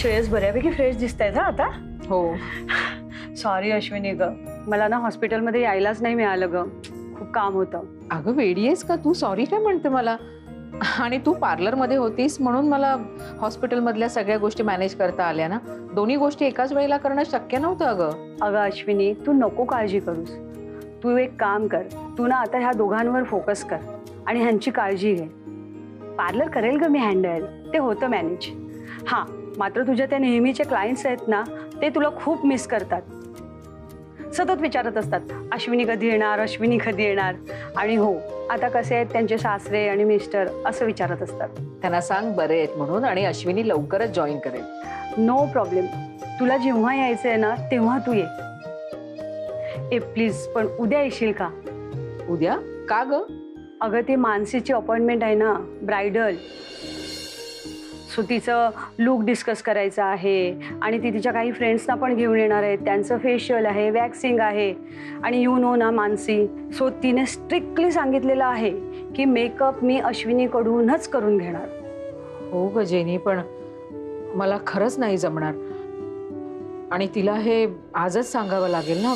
श्रेयस बऱ्यापैकी फ्रेश दिसतायत हा आता. हो. सॉरी अश्विनी ग, मला ना हॉस्पिटलमध्ये यायलाच नाही मिळालं ग, खूप काम होतं. अगं वेडी आहेस का तू? सॉरी काय म्हणते मला? आणि तू पार्लरमध्ये होतीस म्हणून मला हॉस्पिटलमधल्या सगळ्या गोष्टी मॅनेज करता आल्या ना. दोन्ही गोष्टी एकाच वेळेला करणं शक्य नव्हतं अगं. अगं अश्विनी, तू नको काळजी करूस. तू एक काम कर, तू ना आता ह्या दोघांवर फोकस कर आणि ह्यांची काळजी घे. पार्लर करेल ग मी हँडल, ते होतं मॅनेज. हां, मात्र तुझ्या त्या नेहमीचे क्लायंट्स आहेत ना, ते तुला खूप मिस करतात. सतत विचारत असतात, अश्विनी कधी येणार, अश्विनी कधी येणार. आणि हो, आता कसे आहेत त्यांचे सासरे आणि मिस्टर असं विचारत असतात. त्यांना सांग बरे आहेत म्हणून आणि अश्विनी लवकरच जॉईन करेल. No problem. तुला जेव्हा यायचं आहे ना तेव्हा तू ये. ए प्लीज, पण उद्या येशील का? उद्या का ग? अगं ती मानसीची अपॉइंटमेंट आहे ना, ब्रायडल. सो तिचं लुक डिस्कस करायचं आहे आणि ती तिच्या काही फ्रेंड्सना पण घेऊन येणार आहे. त्यांचं फेशियल आहे, वॅक्सिंग आहे आणि यू नो ना मानसी, सो तिने स्ट्रिक्टली सांगितलेलं आहे की मेकअप मी अश्विनीकडूनच करून घेणार. हो ग जेनी, पण मला खरंच नाही जमणार आणि तिला हे आजच सांगावं लागेल ना.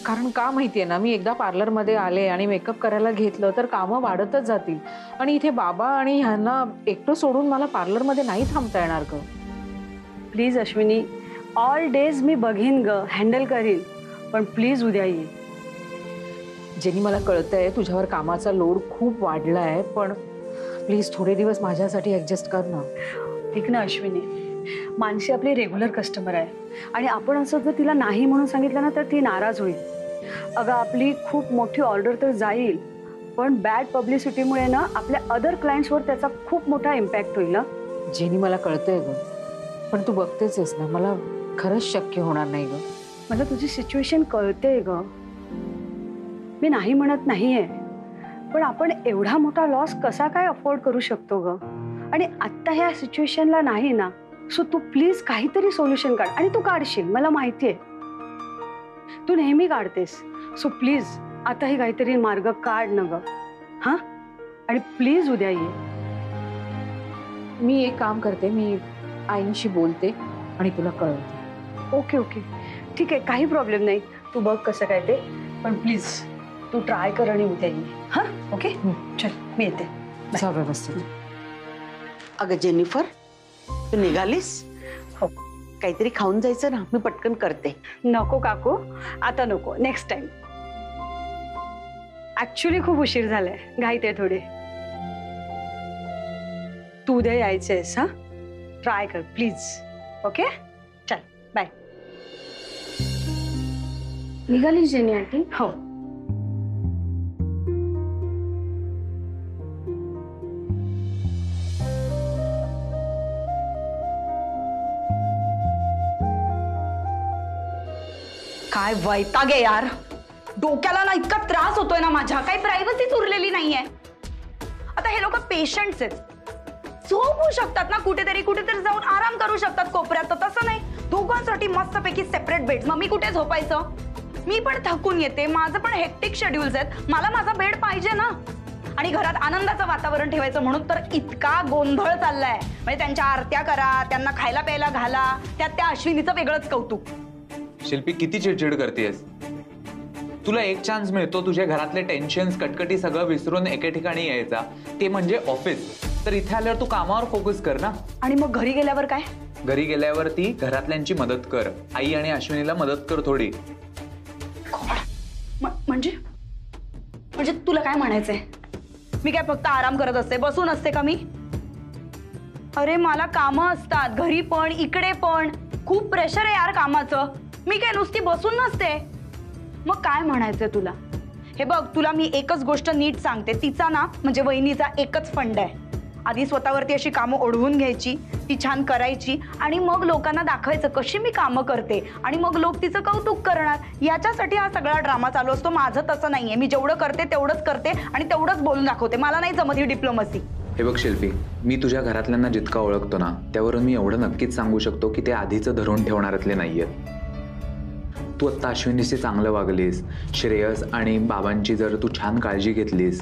कारण का माहितीये ना, मी एकदा पार्लरमध्ये आले आणि मेकअप करायला घेतलं तर कामं वाढतच जातील आणि इथे बाबा आणि ह्यांना एकटं सोडून मला पार्लरमध्ये नाही थांबता येणार ग. प्लीज अश्विनी, ऑल डेज मी बघीन ग, हँडल करीन, पण प्लीज उद्या ये. जेनी मला कळतंय तुझ्यावर कामाचा लोड खूप वाढलाय, पण प्लीज थोडे दिवस माझ्यासाठी ऍडजस्ट कर ना. ठीक ना अश्विनी, मानसी आपली रेग्युलर कस्टमर आहे आणि आपण असं जर तिला नाही म्हणून सांगितलं ना तर ती नाराज होईल. अगं आपली खूप मोठी ऑर्डर तर जाईल, पण बॅड पब्लिसिटीमुळे ना आपल्या अदर क्लायंट्सवर त्याचा खूप मोठा इम्पॅक्ट होईल ना. जेनी मला कळतंय ग, पण तू बघतेच आहेस ना, मला खरंच शक्य होणार नाही ग. मला तुझी सिच्युएशन कळतेय ग, मी नाही म्हणत नाहीये, पण आपण एवढा मोठा लॉस कसा काय अफोर्ड करू शकतो ग. आणि आत्ता ह्या सिच्युएशनला नाही ना. सो तू प्लीज काहीतरी सोल्युशन काढ आणि तू काढशील, मला माहितीये तू नेहमी काढतेस. सो प्लीज आताही काहीतरी मार्ग काढ न ग. हा, आणि प्लीज उद्या ये. मी एक काम करते, मी आईंशी बोलते आणि तुला कळवते. ओके ओके, ठीक आहे, काही प्रॉब्लेम नाही. तू बघ कसं काय ते, पण प्लीज तू ट्राय कर आणि उद्या ये. हा ओके, चल मी येते. व्यवस्थित. अगं जेनिफर, तू निघालीस? हो. काहीतरी खाऊन जायचं ना, मी पटकन करते. नको काकू, आता नको, नेक्स्ट टाइम. ऍक्च्युली खूप उशीर झालाय, घाईत आहे थोडे. तू उद्या यायचंयस. हा, ट्राय कर प्लीज. ओके, चल बाय. निघाली जेनी आंटी? हो. काय वैताग आहे यार, डोक्याला ना इतका त्रास होतोय ना माझ्या, काही प्रायव्हसीच उरलेली नाहीये. आता हे लोक पेशंट्स आहेत, झोपू शकतात ना कुठेतरी, कुठेतरी जाऊन आराम करू शकतात कोपऱ्यात. तर तसं नाही, दोघांसाठी मस्तपैकी सेपरेट बेड्स. मग मी कुठे झोपायचं? मी पण थकून येते, माझं पण हेक्टिक शेड्यूल्स आहेत, मला माझा बेड पाहिजे ना. आणि घरात आनंदाचं वातावरण ठेवायचं म्हणून तर इतका गोंधळ चाललाय. म्हणजे त्यांच्या आरत्या करा, त्यांना खायला प्यायला घाला, त्यात त्या अश्विनीचं वेगळंच कौतुक. शिल्पी किती चिडचिड करतेस? तुला एक चान्स मिळतो तुझ्या घरातले टेन्शन्स कटकटी सगळं विसरून एके ठिकाणी यायचा, ते म्हणजे ऑफिस. तर इथे आल्यावर तू कामावर फोकस कर ना. आणि मग घरी गेल्यावर काय? घरी गेल्यावरती घरातल्यांची मदत कर, आई आणि अश्विनीला मदत कर थोडी. म्हणजे म्हणजे तुला काय म्हणायचंय? मी काय फक्त आराम करत असते, बसून असते का मी? अरे मला कामं असतात, घरी पण इकडे पण खूप प्रेशर आहे यार कामाचं. मी काय नुसती बसून नसते. मग काय म्हणायचंय तुला? हे बघ, तुला मी एकच गोष्ट नीट सांगते, तिचा ना म्हणजे वहिनीचा एकच फंड आहे. आधी स्वतःवरती अशी कामं ओढवून घ्यायची, ती छान करायची आणि मग लोकांना दाखवायचं कशी मी कामं करते आणि मग लोक तिचं कौतुक करणार. याच्यासाठी हा सगळा ड्रामा चालू असतो. माझं तसं नाहीये, मी जेवढं करते तेवढंच करते आणि तेवढंच बोलून दाखवते. मला नाही जमत ही डिप्लोमसी. हे बघ शिल्पी, मी तुझ्या घरातल्यांना जितका ओळखतो ना, त्यावरून मी एवढं नक्कीच सांगू शकतो की ते आधीचं धरून ठेवणाऱ्यातले नाहीयेत. तू आत्ता अश्विनीशी चांगलं वागलीस, श्रेयस आणि बाबांची जर तू छान काळजी घेतलीस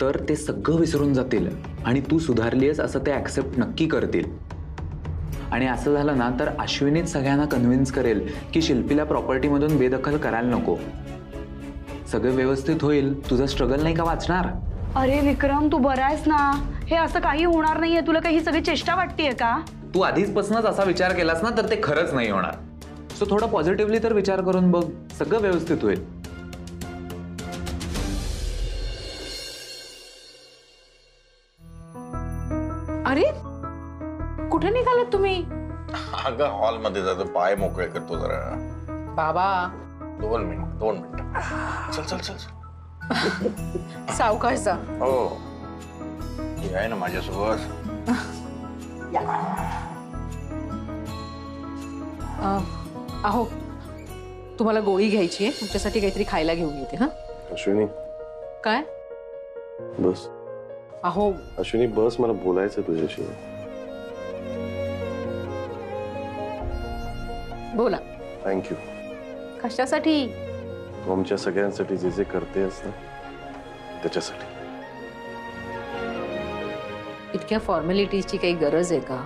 तर ते सगळं विसरून जातील आणि तू सुधारलीस असं ते ॲक्सेप्ट नक्की करतील. आणि असं झालं ना तर अश्विनीच सगळ्यांना कन्व्हिन्स करेल की शिल्पीला प्रॉपर्टीमधून बेदखल करायला नको. सगळं व्यवस्थित होईल, तुझा स्ट्रगल नाही का वाचणार. अरे विक्रम, तू बरा आहेस ना? हे असं काही होणार नाहीये. तुला काही सगळी चेष्टा वाटतेय का? तू आधीचपासूनच असा विचार केलास ना तर ते खरंच नाही होणार. सो थोडा पॉझिटिव्हली तर विचार करून बघ, सगळं व्यवस्थित होईल. अरे कुठे निघालात तुम्ही? अगं हॉलमध्ये जातो, पाय मोकळे करतो जरा. बाबा 2 मिनिट. चल चल चल चल. सावकाश जा. हो, ती आहे ना माझ्यासोबत. अहो तुम्हाला गोळी घ्यायची आहे, तुमच्यासाठी काहीतरी खायला घेऊन येते. हा अश्विनी काय? बस. अहो अश्विनी बस, मला बोलायचं तुझ्याशी. बोला. थँक्यू. कशासाठी? तू आमच्या सगळ्यांसाठी जे जे करतेस ना त्याच्यासाठी. इतक्या फॉर्मॅलिटीजची काही गरज आहे का?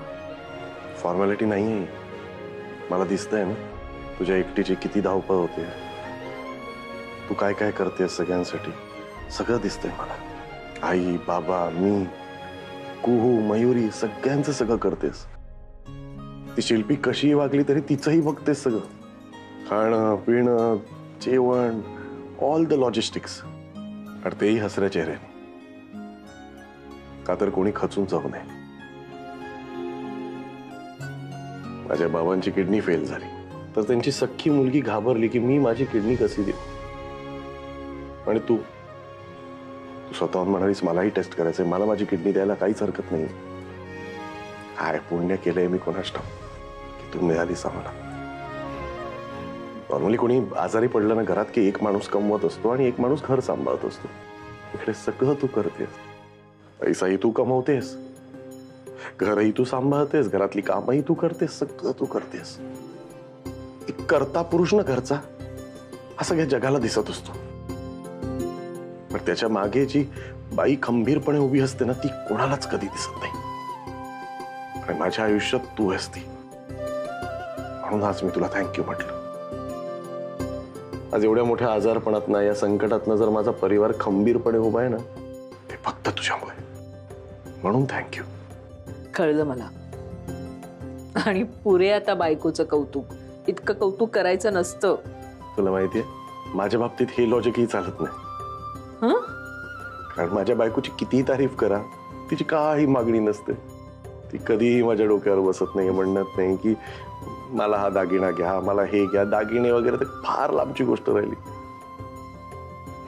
फॉर्मॅलिटी नाही आहे. मला दिसतंय ना तुझ्या एकटीची किती धावपळ होते. तू काय काय करतेस सगळ्यांसाठी, सगळं दिसतंय मला. आई, बाबा, मी, कुहू, मयुरी, सगळ्यांचं सगळं करतेस. ती शिल्पी कशीही वागली तरी तिचंही बघतेस सगळं. खाणं पिणं, जेवण, ऑल द लॉजिस्टिक्स. आणि तेही हसऱ्या चेहऱ्याने, का तर कोणी खचून जाऊ नये. माझ्या बाबांची किडनी फेल झाली तर त्यांची सख्खी मुलगी घाबरली की मी माझी किडनी कशी देऊ. आणि तू स्वतःहून म्हणालीस मलाही टेस्ट करायचंय, मला माझी किडनी द्यायला काहीच हरकत नाही. काय पुण्य केलंय मी कोणास ठाऊक की तू मिळालीस आम्हाला. नॉर्मली कोणी आजारी पडलं ना घरात की एक माणूस कमवत असतो आणि एक माणूस घर सांभाळत असतो. इकडे सगळं तू करतेस. पैसाही तू कमवतेस, घरही तू सांभाळतेस, घरातली कामही तू करतेस, सगळं तू करतेस. एक करता पुरुष ना घरचा हा सगळ्या जगाला दिसत असतो. पण त्याच्या मागे जी बाई खंबीरपणे उभी असते ना ती कोणालाच कधी दिसत नाही. आणि माझ्या आयुष्यात तू असती म्हणून आज मी तुला थँक्यू म्हटलं. आज एवढ्या मोठ्या आजारपणातनं, या संकटातनं जर माझा परिवार खंबीरपणे उभा आहे ना ते फक्त तुझ्यामुळे. म्हणून थँक्यू. कळलं मला. आणि पुरे आता बायकोचं कौतुक. इतकं कौतुक करायचं नसतं. तुला माहितीये माझ्या बाबतीत हे लॉजिकही चालत नाही. हं? कारण माझ्या बायकोची कितीही तारीफ करा तिची काही मागणी नसते. ती कधीही माझ्या डोक्यावर बसत नाही, म्हणत नाही की मला हा दागिना घ्या, मला हे घ्या. दागिने वगैरे तर फार लांबची गोष्ट राहिली.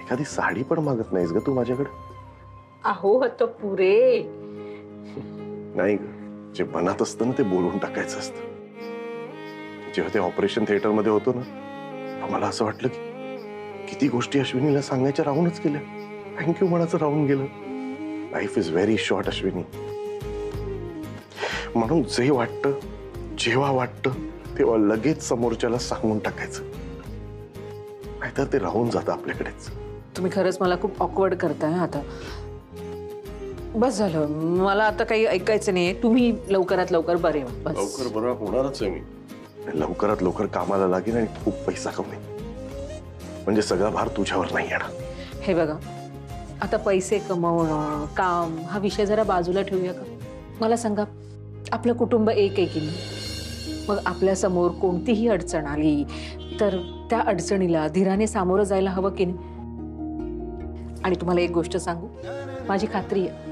एखादी साडी पण मागत नाहीस ग तू माझ्याकडे. अहो आता पुरे. नाही ग, जे मनात असतं ना ते बोलून टाकायचं असतं. जेव्हा ते ऑपरेशन थिएटर मध्ये होतो ना मला असं वाटलं की किती गोष्टी अश्विनीला सांगायच्या राहूनच गेल्या. थँक्यू म्हणायचं राहून गेलं. Life is very short Ashwini. म्हणून जे वाटतं जेव्हा वाटतं तेव्हा लगेच समोरच्याला सांगून टाकायचं, नाहीतर ते राहून जातं आपल्याकडेच. तुम्ही खरंच मला खूप ऑकवर्ड करताय. आता बस झालं, मला आता काही ऐकायचं नाहीये. तुम्ही लवकरात लवकर बरे व्हा. बस. लवकर बरं होणारच आहे मी. लवकरात लवकर कामाला लागेल आणि खूप पैसा कमवेन. म्हणजे सगळा भार तुझ्यावर नाही येणार. हे बघा, आता पैसे कमवणं, काम हा विषय जरा बाजूला ठेवूया का? मला सांगा, आपलं कुटुंब एक आहे की नाही? मग आपल्या समोर कोणतीही अडचण आली तर त्या अडचणीला धीराने सामोरं जायला हवं की नाही? आणि तुम्हाला एक गोष्ट सांगू, माझी खात्री आहे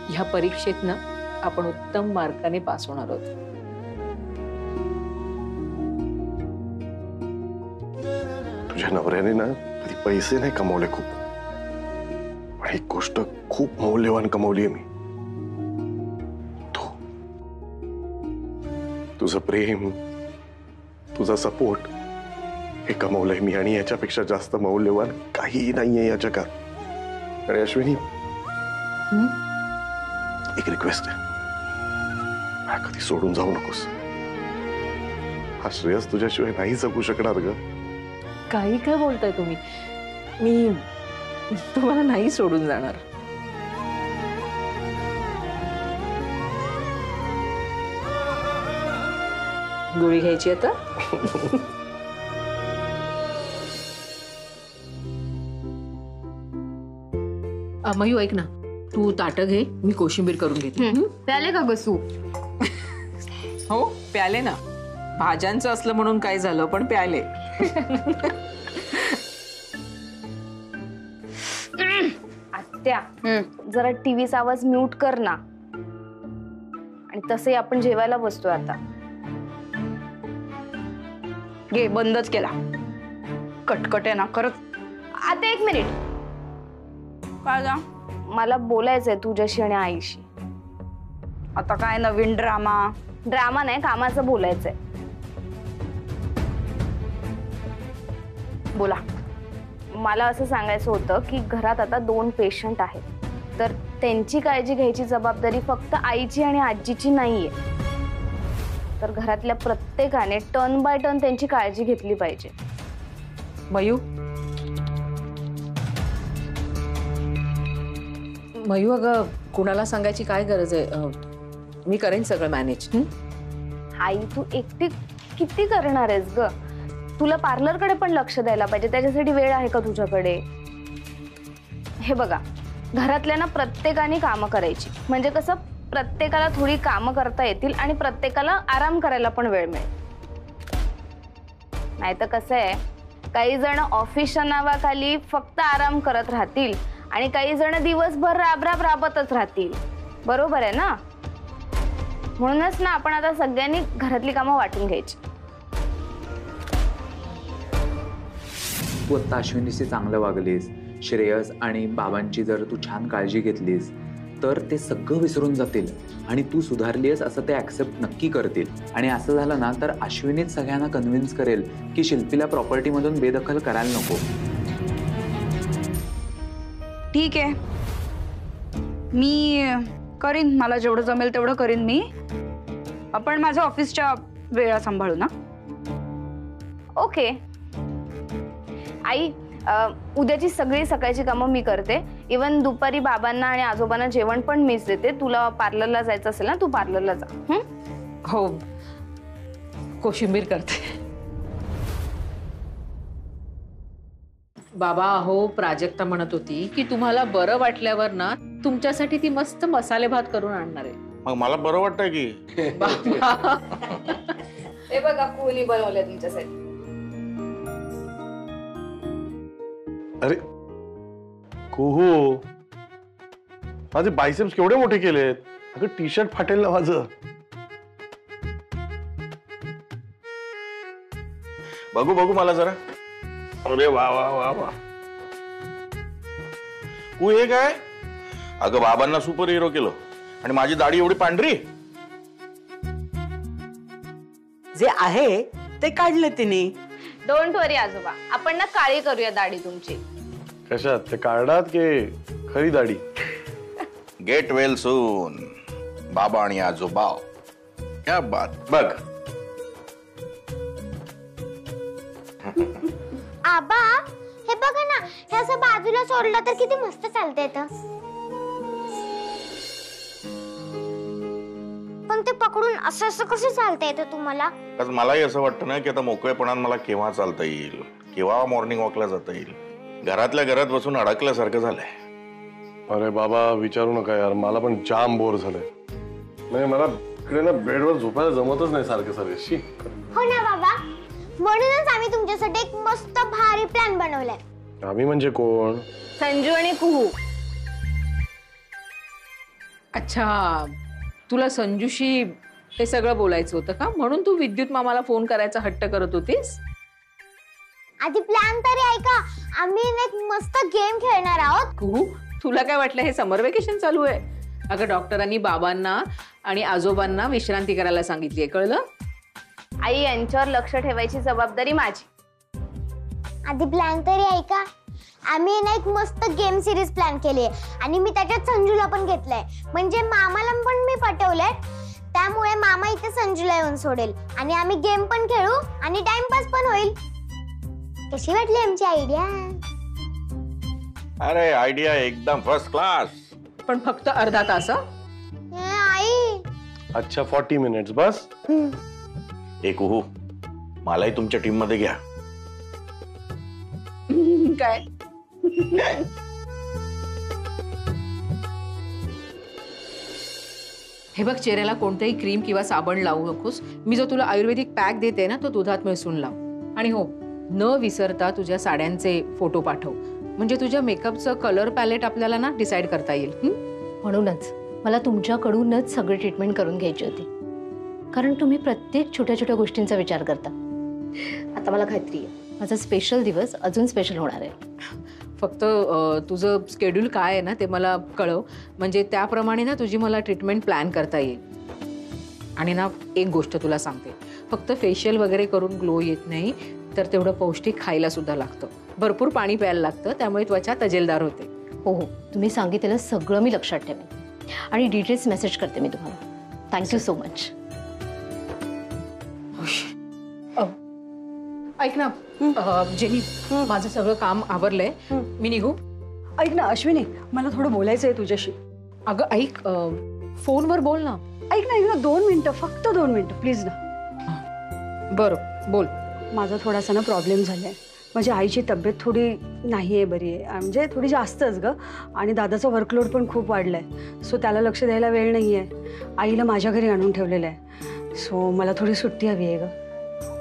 ह्या परीक्षेतनं आपण उत्तम मार्काने पास होणार आहोत. तुझ्या नवऱ्याने ना कधी पैसे नाही कमवले खूप, पण एक गोष्ट खूप मौल्यवान कमवली आहे मी. तुझं प्रेम, तुझा सपोर्ट हे कमवलंय मी. आणि याच्यापेक्षा जास्त मौल्यवान काहीही नाहीये या जगात. आणि अश्विनी, एक रिक्वेस्ट आहे, मला कधी सोडून जाऊ नकोस. हा श्रेयस तुझ्याशिवाय नाही जगू शकणार ग. काही काय बोलताय तुम्ही? मी तुम्हाला नाही सोडून जाणार. गोळी घ्यायची आता. मयू ऐक ना, तू ताटं घे, मी कोशिंबीर करून घेते. त्याले का गसू? हो प्याले ना, भाज्यांचं असलं म्हणून काय झालं, पण प्याले. आत्या जरा टीव्हीचा आवाज म्यूट कर ना. आणि तसंही आपण जेवायला बसतोय आता. घे, बंदच केला. कटकट आहे ना खरंच. आता एक मिनिट, काय जा? मला बोलायचंय तुझ्याशी आणि आईशी. आता काय नवीन ड्रामा? ड्रामा नाही, कामाचं बोलायचंय. बोला. मला असं सांगायचं होतं की घरात आता 2 पेशंट आहेत, तर त्यांची काळजी घ्यायची जबाबदारी फक्त आईची आणि आजीची नाहीये. तर घरातल्या प्रत्येकाने टर्न बाय टर्न त्यांची काळजी घेतली पाहिजे. मयू, मयू अगं कुणाला सांगायची काय गरज आहे? मी करेन सगळं मॅनेज. आई तू एकटी किती करणार आहेस ग? तुला पार्लरकडे पण लक्ष द्यायला पाहिजे, त्याच्यासाठी वेळ आहे का तुझ्याकडे? हे बघा, घरातल्या प्रत्येकाने कामं करायची, म्हणजे कसं प्रत्येकाला थोडी कामं करता येतील आणि प्रत्येकाला आराम करायला पण वेळ मिळेल. नाही तर कसं आहे, काही जण ऑफिसच्या नावाखाली फक्त आराम करत राहतील आणि काही जण दिवसभर राबतच राहतील. बरोबर आहे ना? म्हणूनच ना आपण आता सगळ्यांनी घरातली कामं वाटून घ्यायची. तू आता अश्विनीशी चांगलं वागलीस, श्रेयस आणि बाबांची जर तू छान काळजी घेतलीस तर ते सगळं विसरून जातील आणि तू सुधारलीस असं ते ऍक्सेप्ट नक्की करतील. आणि असं झालं ना तर अश्विनीच सगळ्यांना कन्व्हिन्स करेल की शिल्पीला प्रॉपर्टीमधून बेदखल करायला नको. ठीक आहे, मी करीन, मला जेवढं जमेल तेवढं करीन मी. आपण माझ्या ऑफिसच्या वेळा सांभाळू ना. ओके आई, उद्याची सगळी सकाळची कामं मी करते. इवन दुपारी बाबांना आणि आजोबांना जेवण पण मीच देते. तुला पार्लरला जायचं असेल ना, तू पार्लरला जा. हो, कोशिंबीर करते. बाबा, हो प्राजक्ता म्हणत होती की तुम्हाला बरं वाटल्यावर ना तुमच्यासाठी ती मस्त मसाले भात करून आणणार आहे. मग मला बरं वाटतंय की. हे बघा, कुणी बनवलंय तुमच्यासाठी. अरे कुहू, माझे बायसेप्स केवढे मोठे केलेत. अगं टी शर्ट फाटेल ना माझं. बघू बघू मला जरा. अरे वा वा वा वा. तू हे काय? अगं बाबांना सुपर हिरो केलं आणि माझी दाढी एवढी पांढरी. जे आहे ते काढलं तिने. डोंट वरी आजोबा, आपण ना काळी करूया दाढी तुमची. कशात? ते काढणार की खरी दाढी? Get well soon. बाबा आणि आजोबा, क्या बात. बघ आबा, हे बघा ना, हे असं बाजूला सोडलं तर किती मस्त चालतंय. पण ते पकडून असं असं कसं चालता येतं तुम्हाला? मलाही असं वाटतं ना की आता मोकळेपणात मला केव्हा चालता येईल, केव्हा मॉर्निंग वॉकला जाता येईल. घरातल्या घरात बसून अडकल्यासारखं झालंय. अरे बाबा विचारू नका यार, मला पण जाम बोर झालंय. नाही, मला इकडे ना बेडवर झोपायला जमतच नाही सारखं सारखं. हो ना बाबा, म्हणूनच आम्ही तुमच्यासाठी एक मस्त भारी प्लॅन बनवलाय. आम्ही म्हणजे कोण? संजू आणि कुहू. अच्छा, तुला संजूशी हे सगळं बोलायचं होतं का? म्हणून तू विद्युत मामाला फोन करायचा हट्ट करत होतीस? आधी प्लॅन तरी ऐका. आम्ही एक मस्त गेम खेळणार आहोत. कुहू, तुला काय वाटलं हे समर वेकेशन चालू आहे? अगं डॉक्टरांनी बाबांना आणि आजोबांना विश्रांती करायला सांगितलीये, कळलं? आई, यांच्यावर लक्ष ठेवायची जबाबदारी माझी. आधी प्लॅन तरी ऐका. आम्ही एक मस्त गेम सिरीज प्लॅन केली आहे आणि मी त्याच्यात संजूला पण घेतलंय. म्हणजे मामाला पण मी पटवलंय. त्यामुळे मामा इथे संजूला येऊन सोडेल आणि आम्ही गेम पण खेळू आणि टाइमपास पण होईल. कशी वाटली आमची आयडिया? अरे आयडिया एकदम फर्स्ट क्लास. पण फक्त अर्धा तास. आई, अच्छा 40 मिनिट्स बस. ए कुहू, मलाही तुमच्या टीम मध्ये घ्या. काय हे बघ, चेहऱ्याला कोणतेही क्रीम किंवा साबण लावू नकोस. मी जो तुला आयुर्वेदिक पॅक देते ना, तो दुधात मिसळून लाव. आणि हो, न विसरता तुझ्या साड्यांचे फोटो पाठव, म्हणजे तुझ्या मेकअपचं कलर पॅलेट आपल्याला ना डिसाईड करता येईल. म्हणूनच मला तुमच्याकडूनच सगळी ट्रीटमेंट करून घ्यायची होती, कारण तुम्ही प्रत्येक छोट्या छोट्या गोष्टींचा विचार करता. आता मला खात्री आहे माझा स्पेशल दिवस अजून स्पेशल होणार आहे. फक्त तुझं स्केड्यूल काय आहे ना ते मला कळव, म्हणजे त्याप्रमाणे ना तुझी मला ट्रीटमेंट प्लॅन करता येईल. आणि ना एक गोष्ट तुला सांगते, फक्त फेशियल वगैरे करून ग्लो येत नाही, तर तेवढं पौष्टिक खायला सुद्धा लागतं. भरपूर पाणी प्यायला लागतं, त्यामुळे त्वचा तजेलदार होते. हो हो, तुम्ही सांगितलेलं सगळं मी लक्षात ठेवेन आणि डिटेल्स मेसेज करते मी तुम्हाला. Thank you so much. ऐक ना जेनी, माझं सगळं काम आवरलंय, मी निघू? ऐक ना अश्विनी, मला थोडं बोलायचं आहे तुझ्याशी. अगं ऐक, फोनवर बोल ना. ऐक ना 2 मिनिटं, फक्त 2 मिनिटं प्लीज ना. बरं बोल. माझा थोडासा ना प्रॉब्लेम झालाय. माझ्या आईची तब्येत थोडी नाही आहे बरी आहे, म्हणजे थोडी जास्तच ग. आणि दादाचा वर्कलोड पण खूप वाढलाय, सो त्याला लक्ष द्यायला वेळ नाही आहे. आईला माझ्या घरी आणून ठेवलेलं आहे, सो मला थोडी सुट्टी हवी आहे ग.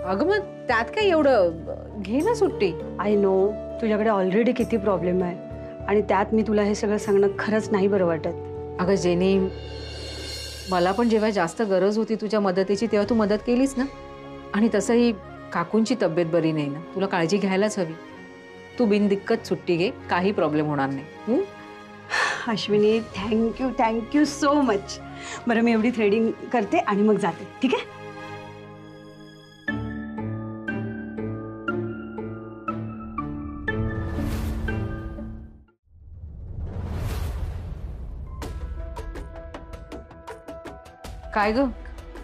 अगं मग त्यात काय एवढं, घे ना सुट्टी. आय नो तुझ्याकडे ऑलरेडी किती प्रॉब्लेम आहे, आणि त्यात मी तुला हे सगळं सांगणं खरंच नाही बरं वाटत. अगं जेनी, मला पण जेव्हा जास्त गरज होती तुझ्या मदतीची तेव्हा तू मदत केलीस ना. आणि तसंही काकूंची तब्येत बरी नाही ना, तुला काळजी घ्यायलाच हवी. तू बिनदिक्कत सुट्टी घे, काही प्रॉब्लेम होणार नाही. Ashwini thank you so much. बरं मी एवढी थ्रेडिंग करते आणि मग जाते, ठीक आहे? काय ग,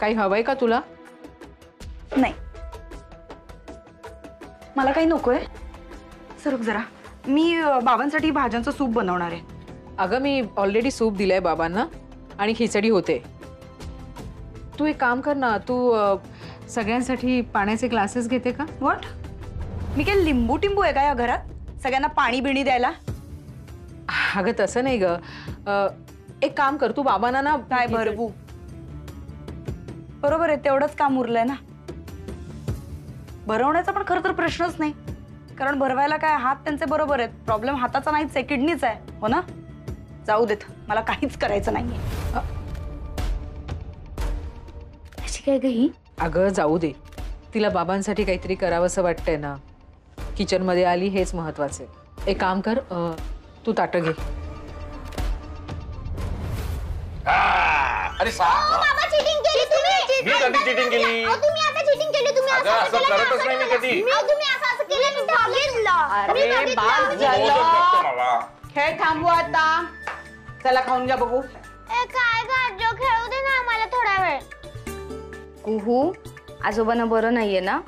काही हवंय का तुला? नाही, मला काही नकोय. सरक जरा, मी बाबांसाठी भाज्यांचं सूप बनवणार आहे. अगं मी ऑलरेडी सूप दिलंय बाबांना आणि खिचडी होते. तू एक काम कर ना, तू सगळ्यांसाठी पाण्याचे ग्लासेस घेते का? व्हॉट? मी काय लिंबू टिंबू आहे का या घरात सगळ्यांना पाणी बिणी द्यायला? अगं तसं नाही ग, एक काम कर, तू बाबांना ना काय भरवू? बरोबर आहे, तेवढंच काम उरलंय ना. भरवण्याचा पण खरं तर प्रश्नच नाही, कारण भरवायला काय हात त्यांचे बरोबर आहेत. प्रॉब्लेम हाताचा नाहीच आहे, किडनीचा आहे. हो ना? जाऊ देत, मला काहीच करायचं नाहीये. अशी काय गही? अगं जाऊ दे, तिला बाबांसाठी काहीतरी करावंसं वाटतंय ना. किचन मध्ये आली हेच महत्वाचं आहे. एक काम कर, तू ताटं घे. अरे बाबा चीटिंग केली तुम्ही. मी कधी cheating केली? तुम्ही आता चीटिंग केली. तुम्ही अगं, असं करतच नाही मी कधी. तुम्ही असं केलं, मी बघितलं. अरे बाद बोलत नसतो झालं, मला. खेळ थांबू आता. चला खाऊन घ्या बघू. काय गाजो, खेळू दे ना आम्हाला थोडा वेळ. कुहू, आजोबांना बरं नाहीये ना,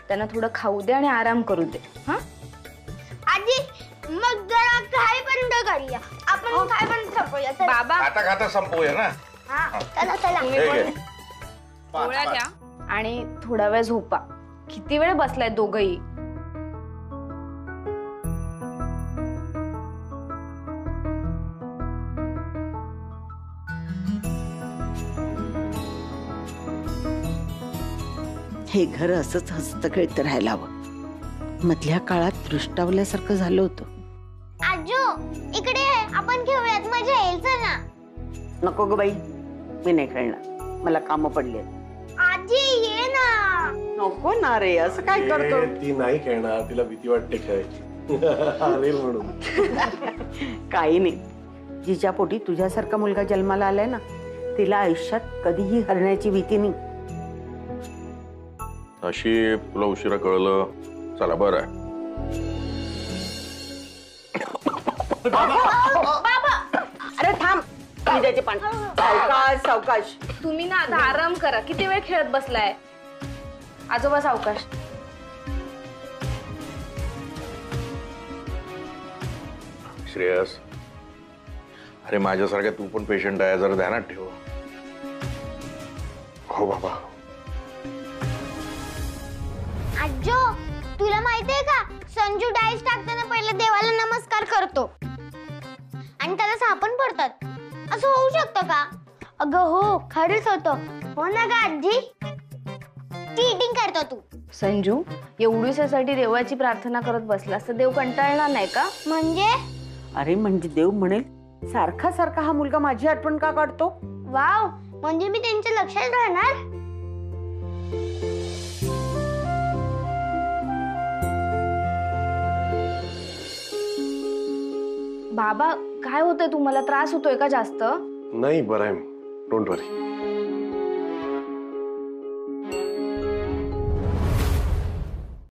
त्यांना थोडं खाऊ दे आणि आराम करू दे. हा आजी, मग जरा काय बंद करूया. आपण काय बंद संपूया. बाबा, खाता खाता संपवूया ना. चला चला. हे घे. गोळ्या घ्या आणि थोडा वेळ झोपा. किती वेळ बसलाय दोघही? हे घर असंच हस्तखेळत राहायला हवं. मधल्या काळात दृष्टावल्यासारखं झालं होतं. आजो, इकडे ये. आपण खेळूयात, मजा येईल. चल ना. नको ग बाई, मी नाही खेळणार, मला कामं पडली. आजी ये ना. नको ना रे, असं काय करतो? ती नाही खेळणार, तिला भीती वाटते खेळायची. अरे म्हणून काही नाही, जिच्या पोटी तुझ्यासारखा मुलगा जन्माला आलाय ना, तिला आयुष्यात कधीही हरण्याची भीती नाही. अशी तुला उशिरा कळलं, चला बरं आहे. अरे थांब, विद्याचे पान. सावकाश सावकाश. तुम्ही ना आता आराम करा. किती वेळ खेळत बसलाय? आजोबा सावकाश. श्रेयस, अरे माझ्यासारख्या तू पण पेशंट आहे, जरा ध्यानात ठेव. हो बाबा. आजो, तुला माहितीये का संजू डायस टाकताना पहिले देवाला नमस्कार करतो आणि त्याला सापण पडतात. असं होऊ शकतं का? अगं हो, खरंच होतं. हो ना ग आजी? चीटिंग करतो तू. संजू, एवढीसाठी देवाची प्रार्थना करत बसलास तर देव कंटाळणार नाही का? म्हणजे अरे म्हणजे देव म्हणेल सारखा सारखा हा मुलगा माझी आठवण का काढतो? वाव, म्हणजे मी त्यांच्या लक्षात राहणार. बाबा, काय होतंय तुम्हाला? त्रास होतोय का जास्त? नाही, बरं आहे, डोंट वरी.